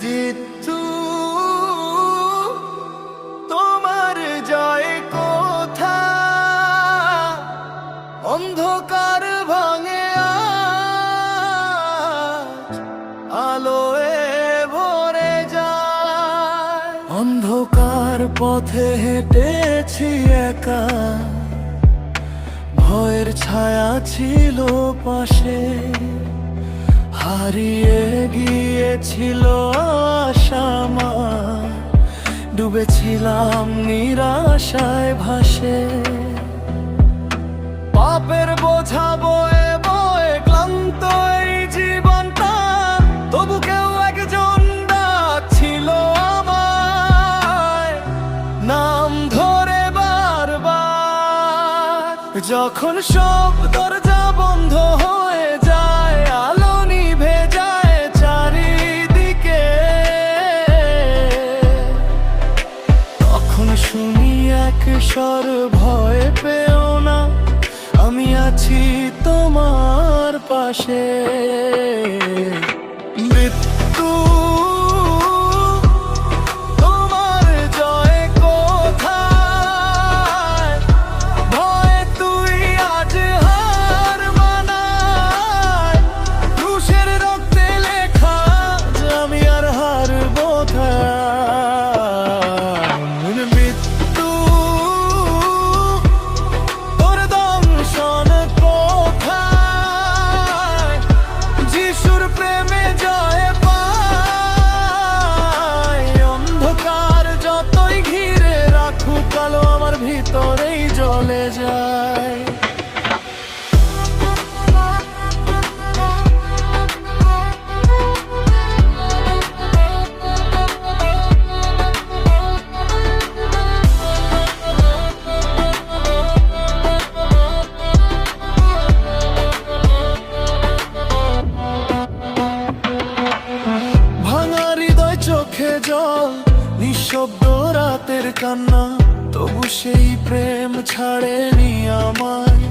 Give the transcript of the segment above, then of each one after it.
জিতু তোমার জয় কোথা, অন্ধকার ভাঙে আজ আলোয় ভরে যায়। অন্ধকার পথে হেঁটেছি একা, ভয়ের ছায়া ছিল পাশে, হারিয়ে গিয়েছিল আশা আমার, ডুবেছিলাম নিরাশায় ভাসে। পাপের বোঝা বয়ে বয়ে ক্লান্ত এই জীবনটা, তবু কেউ একজন ডাকছিল আমায়, নাম ধরে বারবার। যখন সব দরজা বন্ধ হয়ে যায়, আলো নিভে যায় চারিদিকে, তখন শুনি এক স্বর, ভয় পেও না, আমি আছি তোমার পাশে। মৃত্যু তোমার জয় কোথায়, ভয় তুই আজ হার মানায়, ক্রুশের রক্তে লেখা যে আমি আর হারব না। মৃত্যু তোর দংশন কোথায়, যিশুর প্রেমে জয় পাই। অন্ধকার যতই ঘিরে রাখুক, আলো আমার ভিতরেই জ্বলে যায়। ভাঙা হৃদয়, চোখে জল, নিঃশব্দ রাতের কান্না, তবু সেই প্রেম ছাড়েনি আমায়,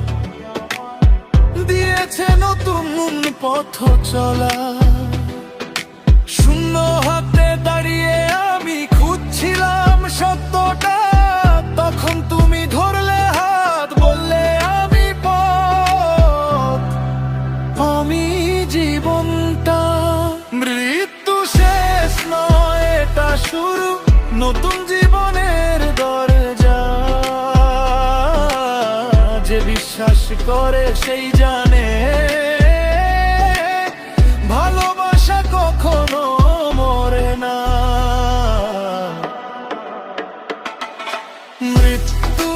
দিয়েছে নতুন পথ চলা। শূন্য হাতে দাঁড়িয়ে আমি খুঁজছিলাম সত্যটা, তখন তুমি ধরলে হাত, বললে আমি পথ। আমি জীবনটা, মৃত্যু শেষ নয়, এটা শুরু নতুন জীবনের দরজা। যে বিশ্বাস করে সেই জানে, ভালোবাসা কখনো মরে না। মৃত্যু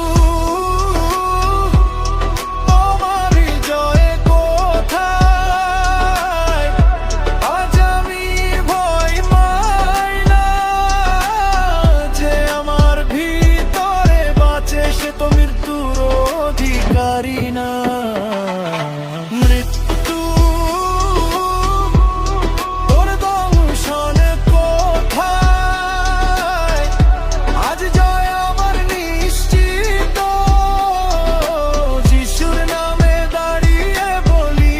তোমার জয় কোথায়, আজ আমি ভয় পাই না, যে আমার ভিতরে বাঁচে সে তো মৃত্যুর অধিকারী না। মৃত্যু তোর দংশন কোথায়, আজ জয় আমার নিশ্চিত, যিশুর নামে দাঁড়িয়ে বলি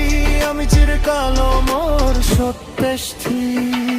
আমি চিরকাল অমর সত্যে স্থির।